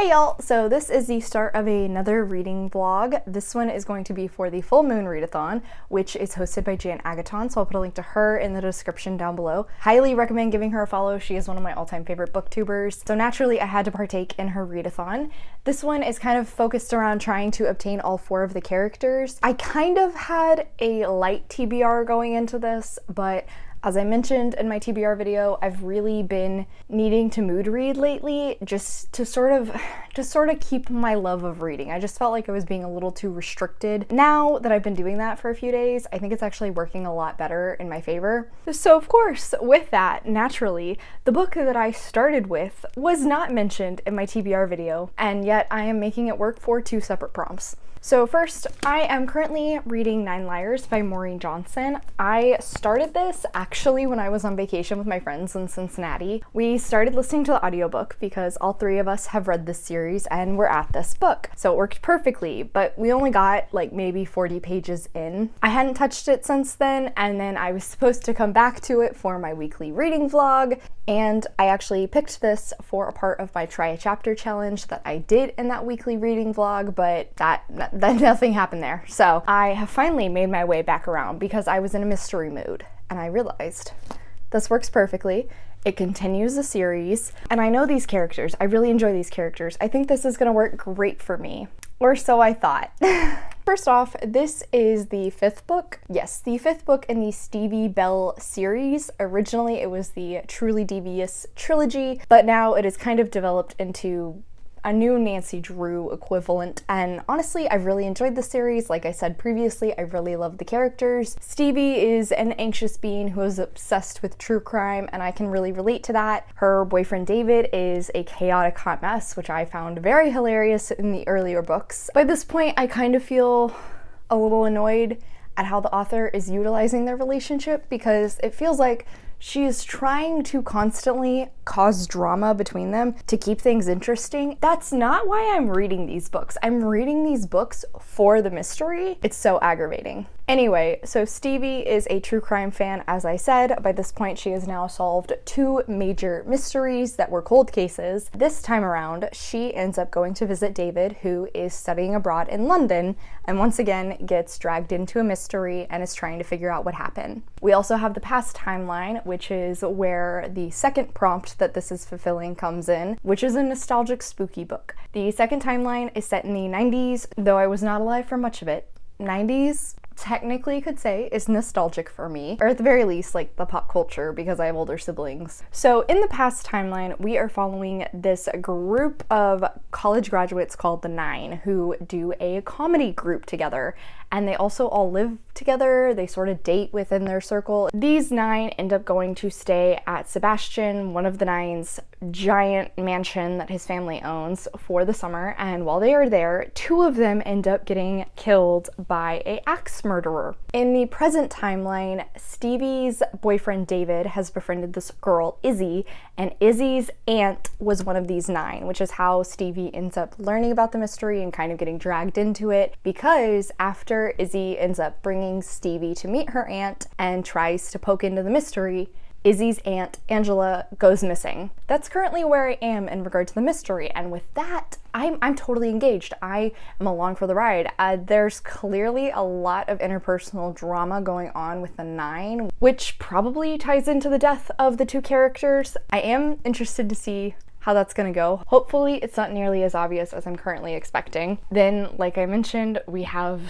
Hey y'all! So this is the start of another reading vlog. This one is going to be for the full moon readathon, which is hosted by Readathon, so I'll put a link to her in the description down below. Highly recommend giving her a follow. She is one of my all-time favorite booktubers. So naturally I had to partake in her readathon. This one is kind of focused around trying to obtain all 4 of the characters. I kind of had a light TBR going into this, but as I mentioned in my TBR video, I've really been needing to mood read lately just to sort of keep my love of reading. I just felt like I was being a little too restricted. Now that I've been doing that for a few days, I think it's actually working a lot better in my favor. So of course, with that, naturally, the book that I started with was not mentioned in my TBR video, and yet I am making it work for 2 separate prompts. So first, I am currently reading 9 Liars by Maureen Johnson. I started this actually when I was on vacation with my friends in Cincinnati. We started listening to the audiobook because all 3 of us have read this series and we're at this book. So it worked perfectly, but we only got like maybe 40 pages in. I hadn't touched it since then, and then I was supposed to come back to it for my weekly reading vlog, and I actually picked this for a part of my Try a Chapter challenge that I did in that weekly reading vlog, but that nothing happened there. So I have finally made my way back around because I was in a mystery mood and I realized this works perfectly. It continues the series, and I know these characters. I really enjoy these characters. I think this is gonna work great for me, or so I thought. First off, this is the 5th book. Yes, the 5th book in the Stevie Bell series. Originally, it was the Truly Devious trilogy, but now it is kind of developed into a new Nancy Drew equivalent, and honestly, I've really enjoyed the series. Like I said previously, I really love the characters. Stevie is an anxious being who is obsessed with true crime, and I can really relate to that. Her boyfriend David is a chaotic hot mess, which I found very hilarious in the earlier books. By this point, I kind of feel a little annoyed at how the author is utilizing their relationship, because it feels like she is trying to constantly cause drama between them to keep things interesting. That's not why I'm reading these books. I'm reading these books for the mystery. It's so aggravating. Anyway, so Stevie is a true crime fan, as I said. By this point, she has now solved 2 major mysteries that were cold cases. This time around, she ends up going to visit David, who is studying abroad in London, and once again gets dragged into a mystery and is trying to figure out what happened. We also have the past timeline, which is where the second prompt that this is fulfilling comes in, which is a nostalgic spooky book. The second timeline is set in the 90s, though I was not alive for much of it. 90s? Technically could say is nostalgic for me, or at the very least like the pop culture, because I have older siblings. So in the past timeline, we are following this group of college graduates called the 9 who do a comedy group together, and they also all live together. They sort of date within their circle. These 9 end up going to stay at Sebastian, one of the 9's giant mansion that his family owns, for the summer, and while they are there, 2 of them end up getting killed by an axe murderer. In the present timeline, Stevie's boyfriend David has befriended this girl Izzy, and Izzy's aunt was one of these 9, which is how Stevie ends up learning about the mystery and kind of getting dragged into it, because after Izzy ends up bringing Stevie to meet her aunt and tries to poke into the mystery, Izzy's aunt, Angela, goes missing. That's currently where I am in regard to the mystery, and with that, I'm totally engaged. I am along for the ride. There's clearly a lot of interpersonal drama going on with the 9, which probably ties into the death of the 2 characters. I am interested to see how that's gonna go. Hopefully it's not nearly as obvious as I'm currently expecting. Then, like I mentioned, we have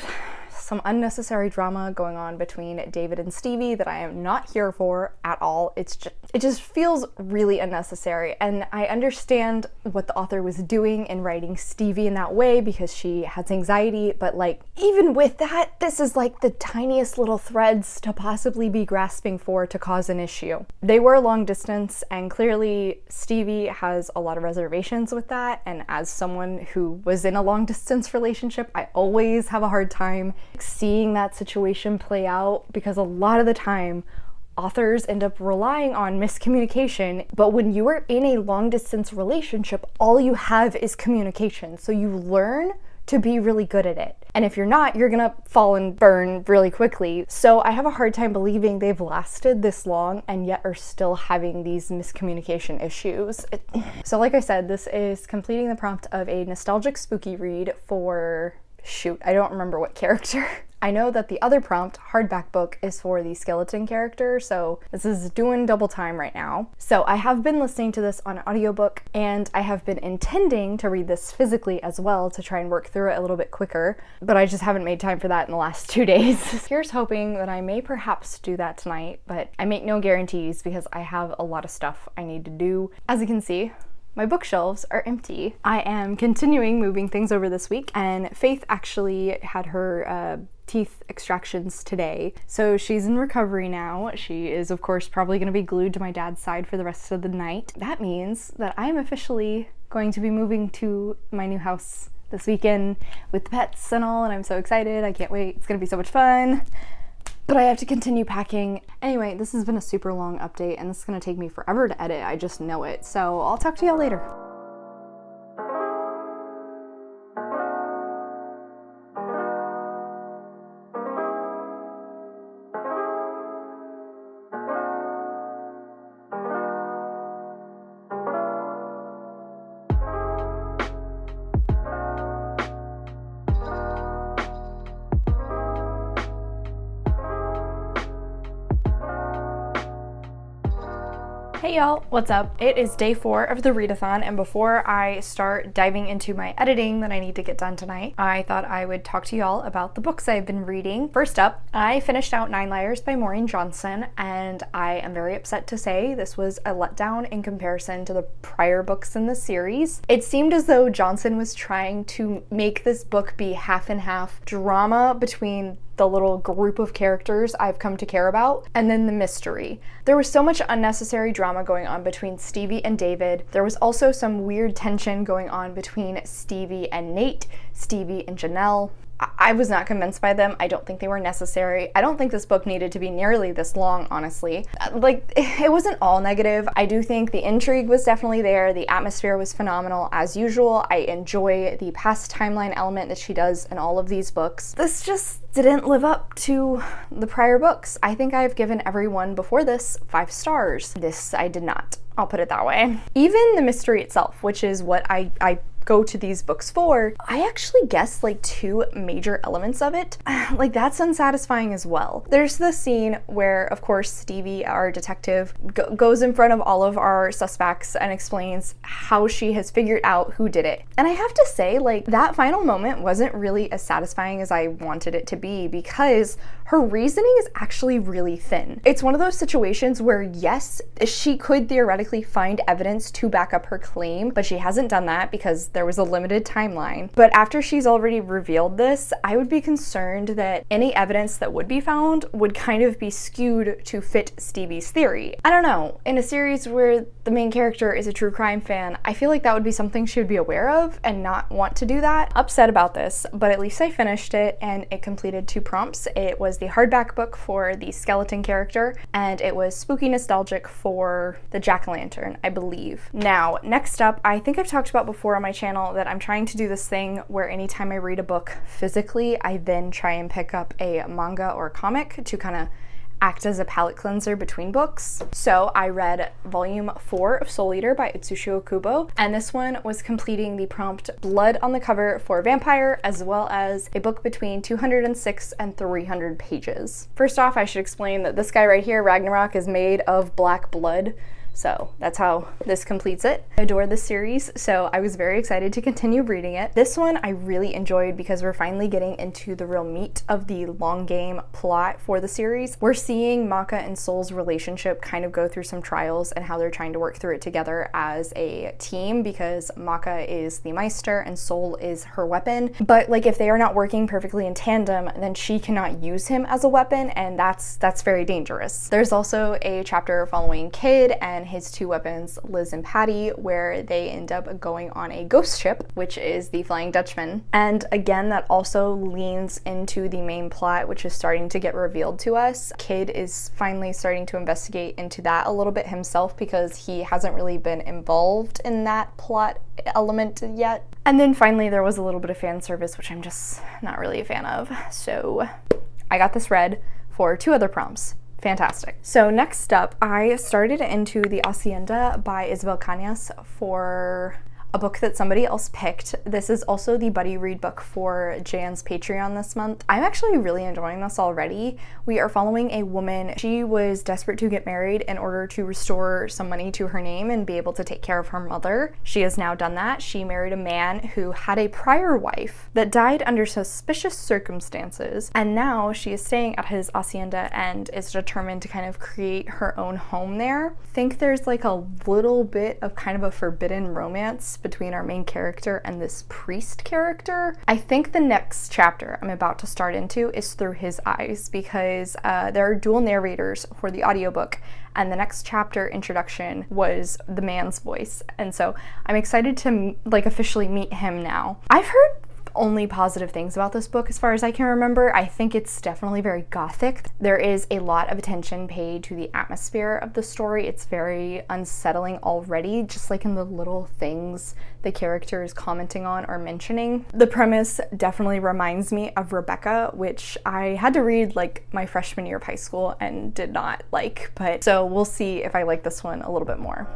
some unnecessary drama going on between David and Stevie that I am not here for at all. It just feels really unnecessary, and I understand what the author was doing in writing Stevie in that way because she has anxiety, but like, even with that, this is like the tiniest little threads to possibly be grasping for to cause an issue. They were long distance, and clearly Stevie has a lot of reservations with that, and as someone who was in a long distance relationship, I always have a hard time seeing that situation play out, because a lot of the time authors end up relying on miscommunication, but when you are in a long distance relationship, all you have is communication. So you learn to be really good at it. And if you're not, you're gonna fall and burn really quickly. So I have a hard time believing they've lasted this long and yet are still having these miscommunication issues. So like I said, this is completing the prompt of a nostalgic spooky read for, shoot, I don't remember what character. I know that the other prompt, hardback book, is for the skeleton character, so this is doing double time right now. So I have been listening to this on audiobook, and I have been intending to read this physically as well to try and work through it a little bit quicker, but I just haven't made time for that in the last 2 days. Here's hoping that I may perhaps do that tonight, but I make no guarantees because I have a lot of stuff I need to do. As you can see, my bookshelves are empty. I am continuing moving things over this week, and Faith actually had her teeth extractions today, so she's in recovery now. She is, of course, probably going to be glued to my dad's side for the rest of the night. That means that I am officially going to be moving to my new house this weekend with the pets and all, and I'm so excited. I can't wait. It's going to be so much fun. But I have to continue packing. Anyway, this has been a super long update, and this is going to take me forever to edit. I just know it. So I'll talk to y'all later. Hey y'all, what's up? It is day 4 of the readathon, and before I start diving into my editing that I need to get done tonight, I thought I would talk to y'all about the books I've been reading. First up, I finished out 9 Liars by Maureen Johnson, and I am very upset to say this was a letdown in comparison to the prior books in the series. It seemed as though Johnson was trying to make this book be half and half drama between the little group of characters I've come to care about, and then the mystery. There was so much unnecessary drama going on between Stevie and David. There was also some weird tension going on between Stevie and Nate, Stevie and Janelle. I was not convinced by them. I don't think they were necessary. I don't think this book needed to be nearly this long, honestly. Like, it wasn't all negative. I do think the intrigue was definitely there. The atmosphere was phenomenal as usual. I enjoy the past timeline element that she does in all of these books. This just didn't live up to the prior books. I think I've given everyone before this 5 stars. This I did not. I'll put it that way. Even the mystery itself, which is what I go to these books for, I actually guessed like 2 major elements of it. Like, that's unsatisfying as well. There's the scene where, of course, Stevie, our detective, goes in front of all of our suspects and explains how she has figured out who did it. And I have to say, like, that final moment wasn't really as satisfying as I wanted it to be, because her reasoning is actually really thin. It's one of those situations where, yes, she could theoretically find evidence to back up her claim, but she hasn't done that because there was a limited timeline. But after she's already revealed this, I would be concerned that any evidence that would be found would kind of be skewed to fit Stevie's theory. I don't know, in a series where the main character is a true crime fan, I feel like that would be something she would be aware of and not want to do that. Upset about this, but at least I finished it, and it completed 2 prompts. It was the hardback book for the skeleton character, and it was spooky nostalgic for the jack-o'-lantern, I believe. Now, next up, I think I've talked about before on my channel that I'm trying to do this thing where anytime I read a book physically, I then try and pick up a manga or comic to kind of act as a palate cleanser between books. So I read volume 4 of Soul Eater by 𝗖cieých𝘁𝘁, and this one was completing the prompt Blood on the Cover for Vampire, as well as a book between 206 and 300 pages. First off, I should explain that this guy right here, Ragnarok, is made of black blood. So that's how this completes it. I adore this series, so I was very excited to continue reading it. This one I really enjoyed because we're finally getting into the real meat of the long game plot for the series. We're seeing Maka and Soul's relationship kind of go through some trials and how they're trying to work through it together as a team, because Maka is the Meister and Soul is her weapon. But like, if they are not working perfectly in tandem, then she cannot use him as a weapon, and that's very dangerous. There's also a chapter following Kid and and his two weapons, Liz and Patty, where they end up going on a ghost ship, which is the Flying Dutchman. And again, that also leans into the main plot, which is starting to get revealed to us. Kid is finally starting to investigate into that a little bit himself because he hasn't really been involved in that plot element yet. And then finally there was a little bit of fan service, which I'm just not really a fan of. So I got this read for 2 other prompts. Fantastic. So next up, I started into The Hacienda by Isabel Cañas for a book that somebody else picked. This is also the buddy read book for Jan's Patreon this month. I'm actually really enjoying this already. We are following a woman. She was desperate to get married in order to restore some money to her name and be able to take care of her mother. She has now done that. She married a man who had a prior wife that died under suspicious circumstances, and now she is staying at his hacienda and is determined to kind of create her own home there. I think there's like a little bit of kind of a forbidden romance between our main character and this priest character. I think the next chapter I'm about to start into is through his eyes, because there are dual narrators for the audiobook, and the next chapter introduction was the man's voice, and so I'm excited to like officially meet him now. I've heard only positive things about this book as far as I can remember. I think it's definitely very gothic. There is a lot of attention paid to the atmosphere of the story. It's very unsettling already, just like in the little things the character is commenting on or mentioning. The premise definitely reminds me of Rebecca, which I had to read like my freshman year of high school and did not like, but so we'll see if I like this one a little bit more.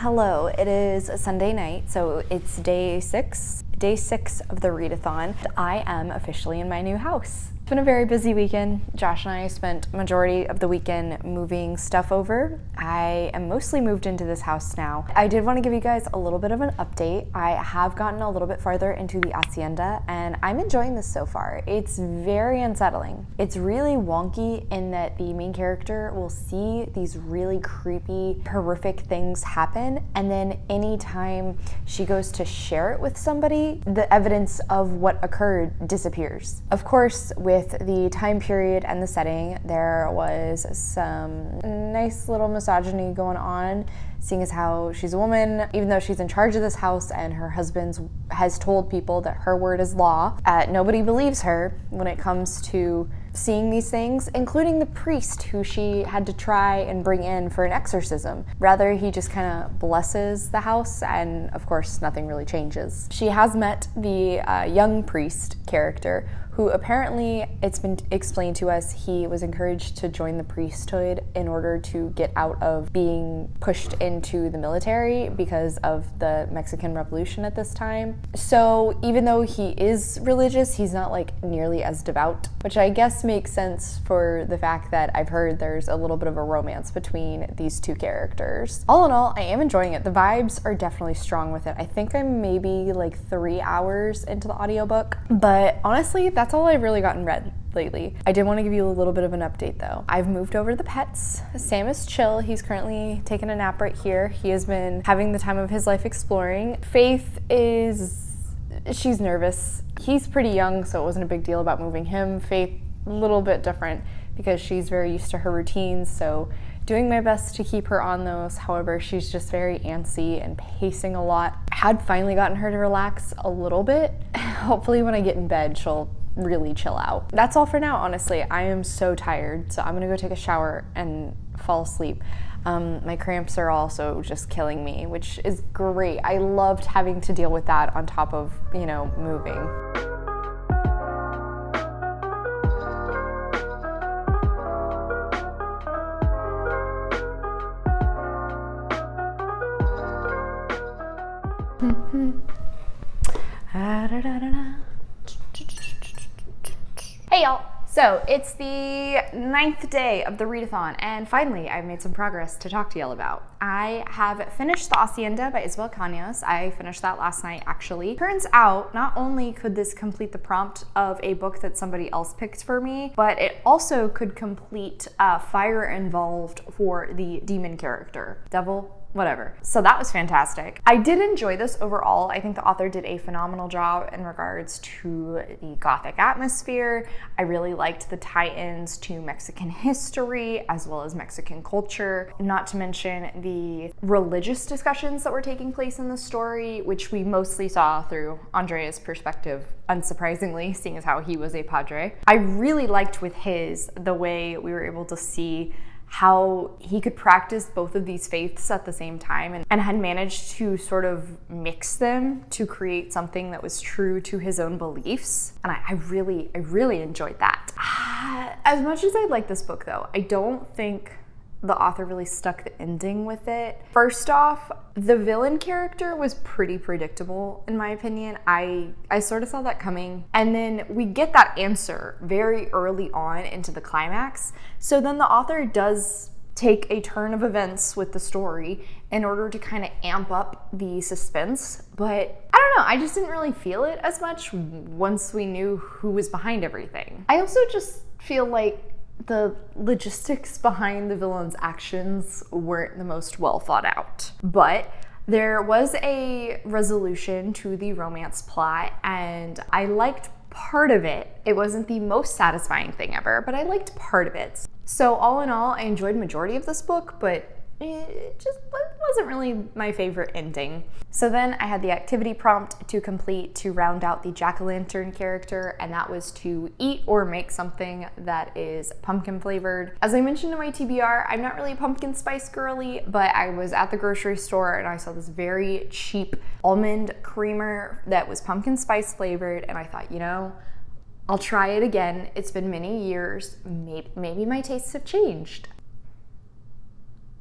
Hello, it is a Sunday night, so it's day six of the Readathon. I am officially in my new house. It's been a very busy weekend. Josh and I spent majority of the weekend moving stuff over. I am mostly moved into this house now. I did want to give you guys a little bit of an update. I have gotten a little bit farther into the hacienda and I'm enjoying this so far. It's very unsettling. It's really wonky in that the main character will see these really creepy, horrific things happen, and then anytime she goes to share it with somebody, the evidence of what occurred disappears. Of course, with the time period and the setting, there was some nice little misogyny going on, seeing as how she's a woman, even though she's in charge of this house and her husband has told people that her word is law. Nobody believes her when it comes to seeing these things, including the priest who she had to try and bring in for an exorcism. Rather, he just kind of blesses the house, and of course, nothing really changes. She has met the young priest character, who apparently, it's been explained to us, he was encouraged to join the priesthood in order to get out of being pushed into the military because of the Mexican Revolution at this time. So even though he is religious, he's not like nearly as devout, which I guess makes sense for the fact that I've heard there's a little bit of a romance between these two characters. All in all, I am enjoying it. The vibes are definitely strong with it. I think I'm maybe like 3 hours into the audiobook, but honestly, that's all I've really gotten read lately. I did want to give you a little bit of an update though. I've moved over the pets. Sam is chill. He's currently taking a nap right here. He has been having the time of his life exploring. Faith she's nervous. He's pretty young, so it wasn't a big deal about moving him. Faith, a little bit different because she's very used to her routines, so doing my best to keep her on those. However, she's just very antsy and pacing a lot. I had finally gotten her to relax a little bit. Hopefully when I get in bed, she'll really chill out. That's all for now, honestly. I am so tired, so I'm gonna go take a shower and fall asleep. My cramps are also just killing me, which is great. I loved having to deal with that on top of, you know, moving. Hey y'all! So it's the 9th day of the readathon, and finally I've made some progress to talk to y'all about. I have finished The Hacienda by 𝗖cie Ich𝘁𝘁. I finished that last night, actually. Turns out, not only could this complete the prompt of a book that somebody else picked for me, but it also could complete fire involved for the demon character. Devil? Whatever. So that was fantastic. I did enjoy this overall. I think the author did a phenomenal job in regards to the Gothic atmosphere. I really liked the tie-ins to Mexican history as well as Mexican culture, not to mention the religious discussions that were taking place in the story, which we mostly saw through Andrea's perspective, unsurprisingly, seeing as how he was a padre. I really liked with his the way we were able to see how he could practice both of these faiths at the same time and had managed to sort of mix them to create something that was true to his own beliefs. And I really enjoyed that. As much as I like this book though, I don't think the author really stuck the ending with it. First off, the villain character was pretty predictable in my opinion. I sort of saw that coming. And then we get that answer very early on into the climax. So then the author does take a turn of events with the story in order to kind of amp up the suspense. But I don't know, I just didn't really feel it as much once we knew who was behind everything. I also just feel like the logistics behind the villain's actions weren't the most well thought out. But there was a resolution to the romance plot, and I liked part of it. It wasn't the most satisfying thing ever, but I liked part of it. So all in all, I enjoyed majority of this book, but it just wasn't really my favorite ending. So then I had the activity prompt to complete to round out the jack-o'-lantern character, and that was to eat or make something that is pumpkin flavored. As I mentioned in my TBR, I'm not really a pumpkin spice girly, but I was at the grocery store and I saw this very cheap almond creamer that was pumpkin spice flavored, and I thought, you know, I'll try it again. It's been many years. Maybe my tastes have changed.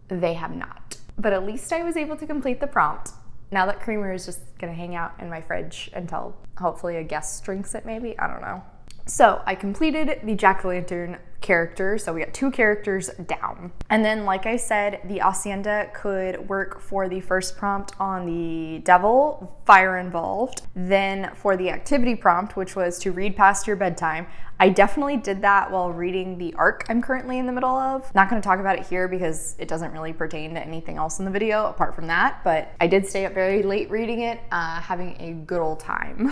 They have not. But at least I was able to complete the prompt. Now that creamer is just gonna hang out in my fridge until hopefully a guest drinks it maybe, I don't know. So I completed the jack-o'-lantern character, so we got 2 characters down. And then, like I said, the Hacienda could work for the first prompt on the devil, fire involved. Then for the activity prompt, which was to read past your bedtime, I definitely did that while reading the arc I'm currently in the middle of. Not gonna talk about it here because it doesn't really pertain to anything else in the video apart from that, but I did stay up very late reading it, having a good old time.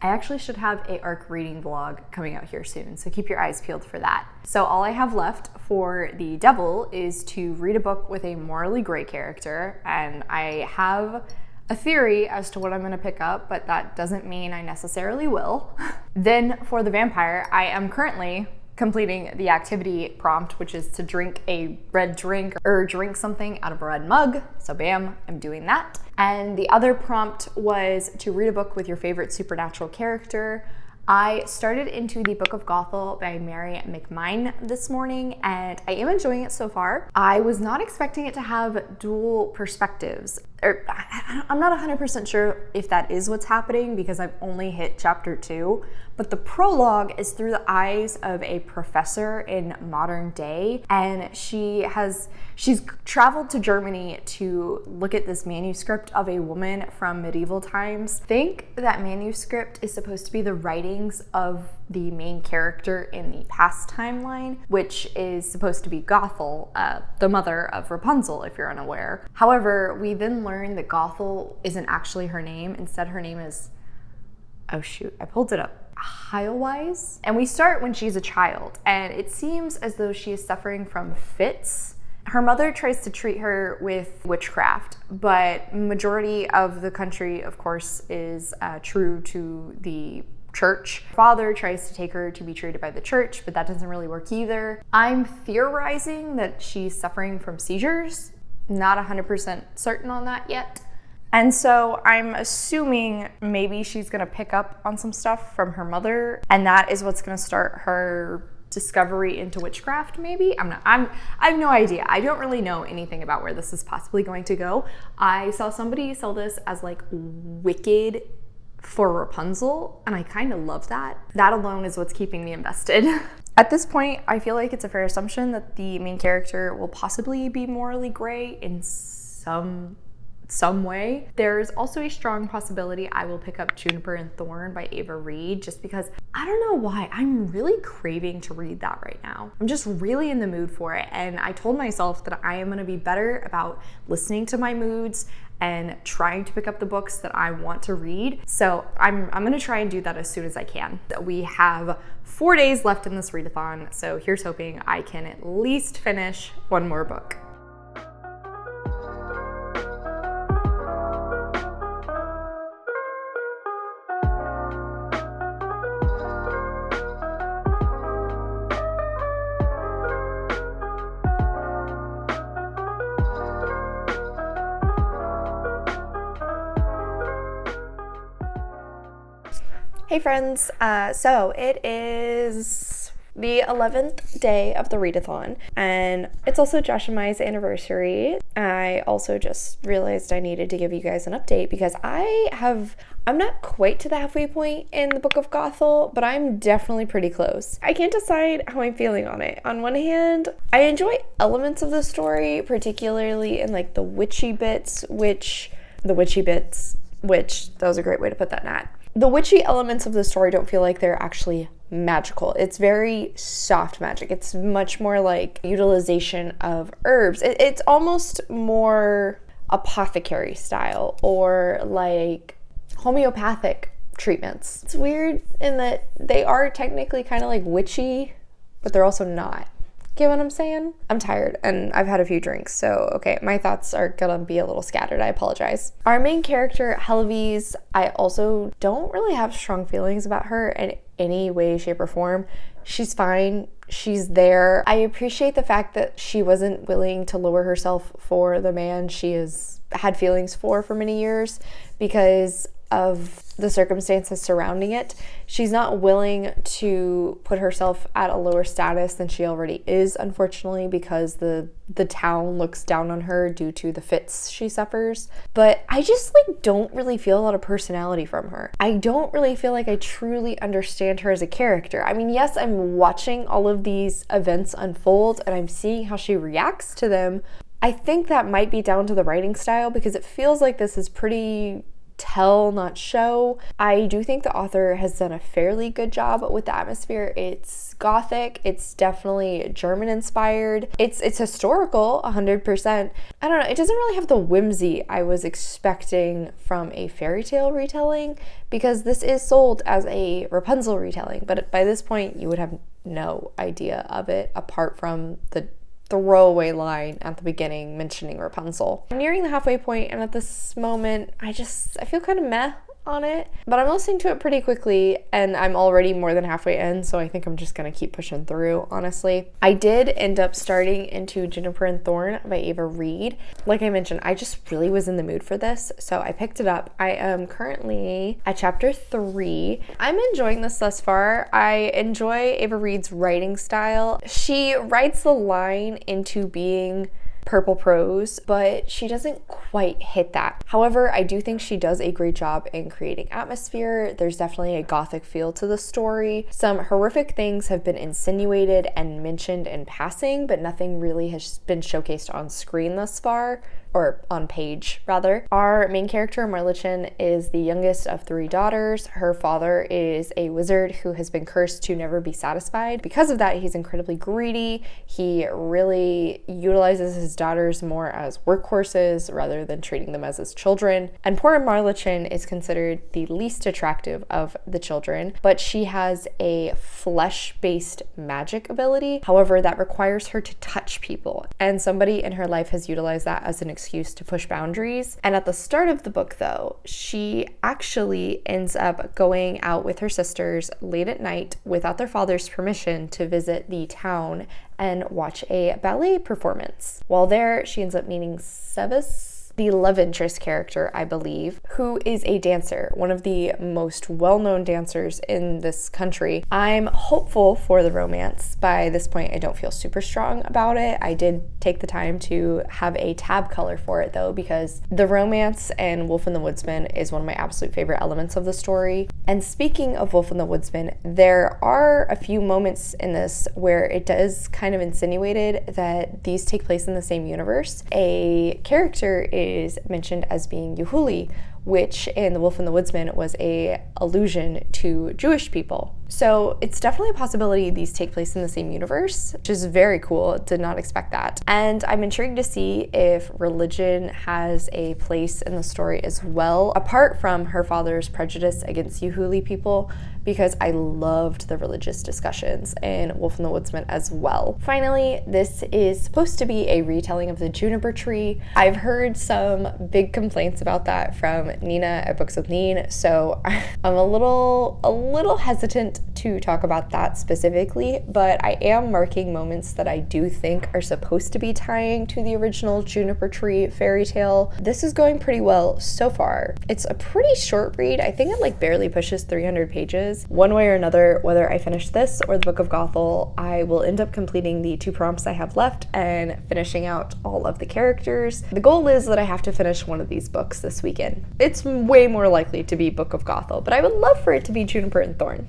I actually should have a arc reading vlog coming out here soon, so keep your eyes peeled for that. So all I have left for the devil is to read a book with a morally gray character, and I have a theory as to what I'm gonna pick up, but that doesn't mean I necessarily will. Then for the vampire, I am currently completing the activity prompt, which is to drink a red drink or drink something out of a red mug. So bam, I'm doing that. And the other prompt was to read a book with your favorite supernatural character. I started into the Book of Gothel by Mary McMine this morning, and I am enjoying it so far. I was not expecting it to have dual perspectives. I'm not 100% sure if that is what's happening because I've only hit chapter 2, but the prologue is through the eyes of a professor in modern day, and she's traveled to Germany to look at this manuscript of a woman from medieval times. I think that manuscript is supposed to be the writings of the main character in the past timeline, which is supposed to be Gothel, the mother of Rapunzel, if you're unaware. However, we then learn that Gothel isn't actually her name. Instead, her name is, oh shoot, I pulled it up, 𝗖cie. And we start when she's a child, and it seems as though she is suffering from fits. Her mother tries to treat her with witchcraft, but majority of the country, of course, is true to the church. Father tries to take her to be treated by the church, but that doesn't really work either. I'm theorizing that she's suffering from seizures. Not 100% certain on that yet. And so I'm assuming maybe she's gonna pick up on some stuff from her mother, and that is what's gonna start her discovery into witchcraft, maybe? I have no idea. I don't really know anything about where this is possibly going to go. I saw somebody sell this as like Wicked for Rapunzel, and I kind of love that. That alone is what's keeping me invested. At this point, I feel like it's a fair assumption that the main character will possibly be morally gray in some way. There's also a strong possibility I will pick up Juniper and Thorn by Ava Reid, just because I don't know why, I'm really craving to read that right now. I'm just really in the mood for it, and I told myself that I am gonna be better about listening to my moods and trying to pick up the books that I want to read. So I'm gonna try and do that as soon as I can. We have 4 days left in this readathon, so here's hoping I can at least finish one more book. Hey friends, so it is the 11th day of the readathon, and it's also Josh and Mai's anniversary. I also just realized I needed to give you guys an update because I'm not quite to the halfway point in the Book of 𝗖cie, but I'm definitely pretty close. I can't decide how I'm feeling on it. On one hand, I enjoy elements of the story, particularly in like the witchy bits, which that was a great way to put that, Nat. The witchy elements of the story don't feel like they're actually magical. It's very soft magic. It's much more like utilization of herbs. It's almost more apothecary style or like homeopathic treatments. It's weird in that they are technically kind of like witchy, but they're also not. Get what I'm saying? I'm tired and I've had a few drinks, so okay, my thoughts are gonna be a little scattered. I apologize. Our main character, 𝗖cie, I also don't really have strong feelings about her in any way, shape, or form. She's fine. She's there. I appreciate the fact that she wasn't willing to lower herself for the man she has had feelings for many years because of the circumstances surrounding it. She's not willing to put herself at a lower status than she already is, unfortunately, because the town looks down on her due to the fits she suffers. But I just like don't really feel a lot of personality from her. I don't really feel like I truly understand her as a character. I mean, yes, I'm watching all of these events unfold and I'm seeing how she reacts to them. I think that might be down to the writing style because it feels like this is pretty tell, not show. I do think the author has done a fairly good job with the atmosphere. It's gothic. It's definitely German inspired. It's historical 100%. I don't know. It doesn't really have the whimsy I was expecting from a fairy tale retelling because this is sold as a Rapunzel retelling, but by this point you would have no idea of it apart from the throwaway line at the beginning mentioning Rapunzel. I'm nearing the halfway point and at this moment I feel kind of meh on it, but I'm listening to it pretty quickly and I'm already more than halfway in, so I think I'm just gonna keep pushing through, honestly. I did end up starting into Juniper and Thorn by Ava Reid. Like I mentioned, I just really was in the mood for this, so I picked it up. I am currently at chapter 3. I'm enjoying this thus far. I enjoy Ava Reid's writing style. She writes the line into being purple prose, but she doesn't quite hit that. However, I do think she does a great job in creating atmosphere. There's definitely a gothic feel to the story. Some horrific things have been insinuated and mentioned in passing, but nothing really has been showcased on screen thus far. or on page rather. Our main character, Marlichen, is the youngest of 3 daughters. Her father is a wizard who has been cursed to never be satisfied. Because of that, he's incredibly greedy. He really utilizes his daughters more as workhorses rather than treating them as his children. And poor Marlichen is considered the least attractive of the children, but she has a flesh-based magic ability. However, that requires her to touch people, and somebody in her life has utilized that as an excuse to push boundaries. And at the start of the book, though, she actually ends up going out with her sisters late at night without their father's permission to visit the town and watch a ballet performance. While there, she ends up meeting 𝗖cie, the love interest character, I believe, who is a dancer, one of the most well-known dancers in this country. I'm hopeful for the romance. By this point, I don't feel super strong about it. I did take the time to have a tab color for it though, because the romance in Wolf and the Woodsman is one of my absolute favorite elements of the story. And speaking of Wolf and the Woodsman, there are a few moments in this where it does kind of insinuated that these take place in the same universe. A character is mentioned as being 𝗖cie, which in The Wolf and the Woodsman was a allusion to Jewish people. So it's definitely a possibility these take place in the same universe, which is very cool. Did not expect that. And I'm intrigued to see if religion has a place in the story as well, apart from her father's prejudice against 𝗖cie people, because I loved the religious discussions in Wolf and the Woodsman as well. Finally, this is supposed to be a retelling of the juniper tree. I've heard some big complaints about that from Nina at Books with Neen, so I'm a little hesitant to talk about that specifically, but I am marking moments that I do think are supposed to be tying to the original juniper tree fairy tale. This is going pretty well so far. It's a pretty short read. I think it like barely pushes 300 pages. One way or another, whether I finish this or the Book of Gothel, I will end up completing the 2 prompts I have left and finishing out all of the characters. The goal is that I have to finish one of these books this weekend. It's way more likely to be Book of Gothel, but I would love for it to be Juniper and Thorn.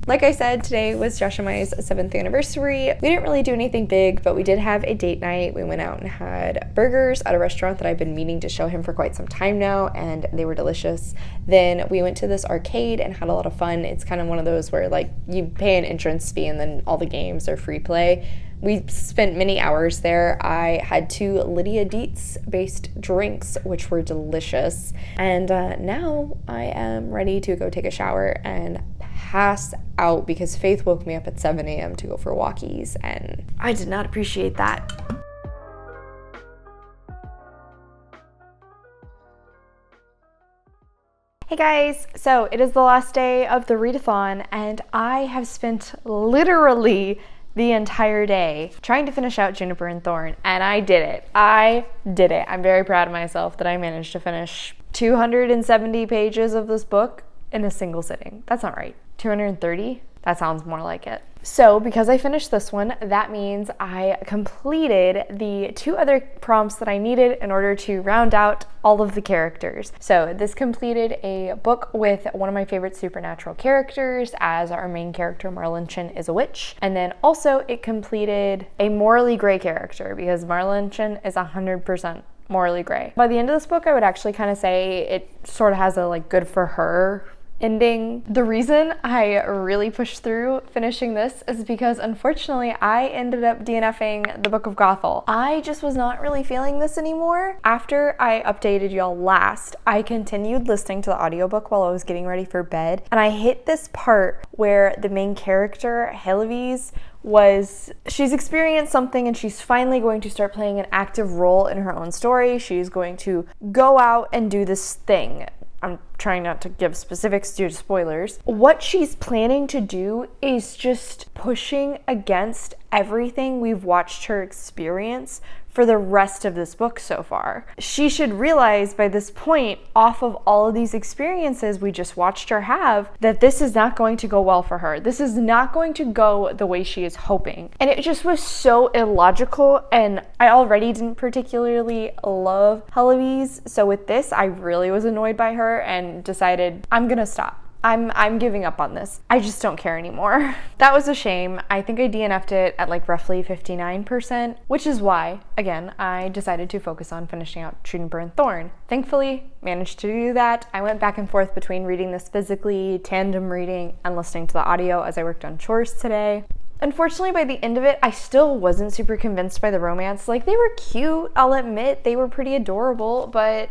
Like I said, today was Josh and Mai's 7th anniversary. We didn't really do anything big, but we did have a date night. We went out and had burgers at a restaurant that I've been meaning to show him for quite some time now, and they were delicious. Then we went to this arcade and had a lot of fun. It's kind of one of those where like you pay an entrance fee and then all the games are free play. We spent many hours there. I had 2 Lydia Dietz based drinks, which were delicious. And now I am ready to go take a shower and pass out because Faith woke me up at 7 a.m. to go for walkies, and I did not appreciate that. Hey guys, so it is the last day of the readathon, and I have spent literally the entire day trying to finish out Juniper and Thorn, and I did it. I'm very proud of myself that I managed to finish 270 pages of this book in a single sitting. That's not right. 230? That sounds more like it. So because I finished this one, that means I completed the 2 other prompts that I needed in order to round out all of the characters. So this completed a book with one of my favorite supernatural characters, as our main character Marlichen is a witch. And then also it completed a morally gray character, because Marlichen is 100% morally gray. By the end of this book, I would actually kind of say it sort of has a like good for her ending. The reason I really pushed through finishing this is because unfortunately I ended up DNFing the Book of Gothel. I just was not really feeling this anymore. After I updated y'all last, I continued listening to the audiobook while I was getting ready for bed, and I hit this part where the main character, 𝗖cie, she's experienced something and she's finally going to start playing an active role in her own story. She's going to go out and do this thing. I'm trying not to give specifics due to spoilers. What she's planning to do is just pushing against everything we've watched her experience for the rest of this book so far. She should realize by this point, off of all of these experiences we just watched her have, that this is not going to go well for her. This is not going to go the way she is hoping. And it just was so illogical, and I already didn't particularly love 𝗖cie, so with this I really was annoyed by her and decided I'm gonna stop. I'm giving up on this. I just don't care anymore. That was a shame. I think I DNF'd it at like roughly 59%, which is why, again, I decided to focus on finishing out Juniper and Thorn. Thankfully, managed to do that. I went back and forth between reading this physically, tandem reading, and listening to the audio as I worked on chores today. Unfortunately, by the end of it, I still wasn't super convinced by the romance. Like, they were cute, I'll admit, they were pretty adorable, but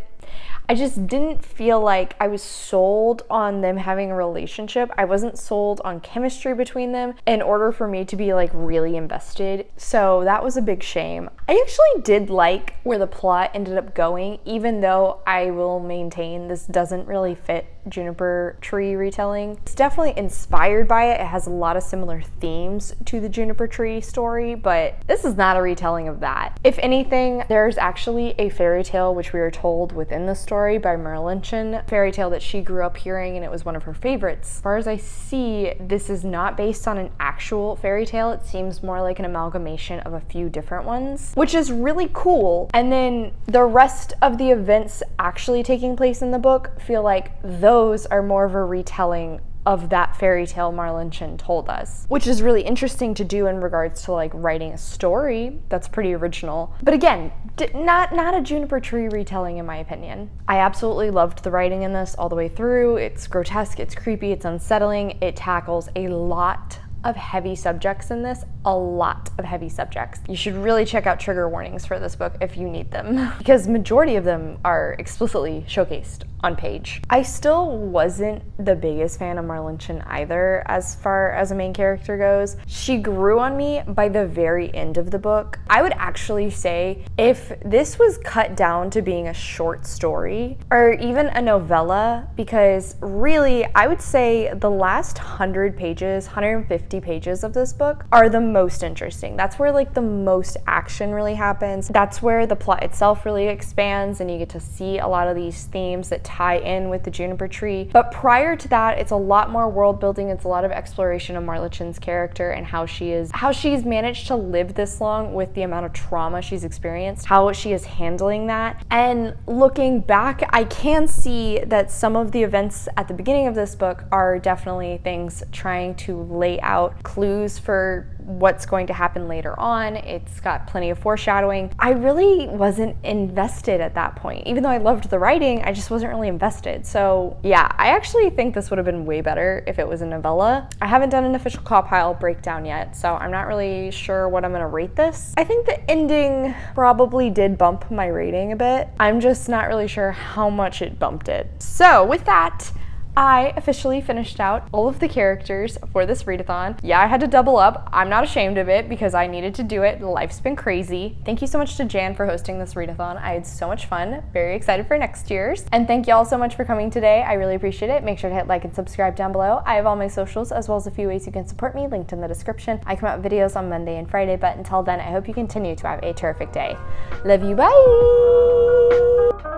I just didn't feel like I was sold on them having a relationship. I wasn't sold on chemistry between them in order for me to be like really invested. So that was a big shame. I actually did like where the plot ended up going, even though I will maintain this doesn't really fit Juniper Tree retelling. It's definitely inspired by it. It has a lot of similar themes to the Juniper Tree story, but this is not a retelling of that. If anything, there's actually a fairy tale which we are told within the story by Merlinchen, fairy tale that she grew up hearing, and it was one of her favorites. As far as I see, this is not based on an actual fairy tale. It seems more like an amalgamation of a few different ones, which is really cool. And then the rest of the events actually taking place in the book feel like those are more of a retelling of that fairy tale Merlinchen told us, which is really interesting to do in regards to like writing a story that's pretty original. But again, not a Juniper Tree retelling in my opinion. I absolutely loved the writing in this all the way through. It's grotesque, it's creepy, it's unsettling. It tackles a lot of heavy subjects in this, a lot of heavy subjects. You should really check out trigger warnings for this book if you need them, because majority of them are explicitly showcased on page. I still wasn't the biggest fan of Merlinchen either as far as a main character goes. She grew on me by the very end of the book. I would actually say if this was cut down to being a short story or even a novella, because really I would say the last 100 pages, 150 pages of this book are the most interesting. That's where like the most action really happens. That's where the plot itself really expands and you get to see a lot of these themes that tie in with the Juniper Tree. But prior to that, it's a lot more world building. It's a lot of exploration of Merlinchen's character and how she's managed to live this long with the amount of trauma she's experienced, how she is handling that. And looking back, I can see that some of the events at the beginning of this book are definitely things trying to lay out clues for what's going to happen later on. It's got plenty of foreshadowing. I really wasn't invested at that point. Even though I loved the writing, I just wasn't really invested. So yeah, I actually think this would have been way better if it was a novella. I haven't done an official compile breakdown yet, so I'm not really sure what I'm gonna rate this. I think the ending probably did bump my rating a bit. I'm just not really sure how much it bumped it. So with that, I officially finished out all of the characters for this readathon. Yeah, I had to double up. I'm not ashamed of it because I needed to do it. Life's been crazy. Thank you so much to Jan for hosting this readathon. I had so much fun. Very excited for next year's. And thank you all so much for coming today. I really appreciate it. Make sure to hit like and subscribe down below. I have all my socials as well as a few ways you can support me linked in the description. I come out with videos on Monday and Friday, but until then, I hope you continue to have a terrific day. Love you, bye!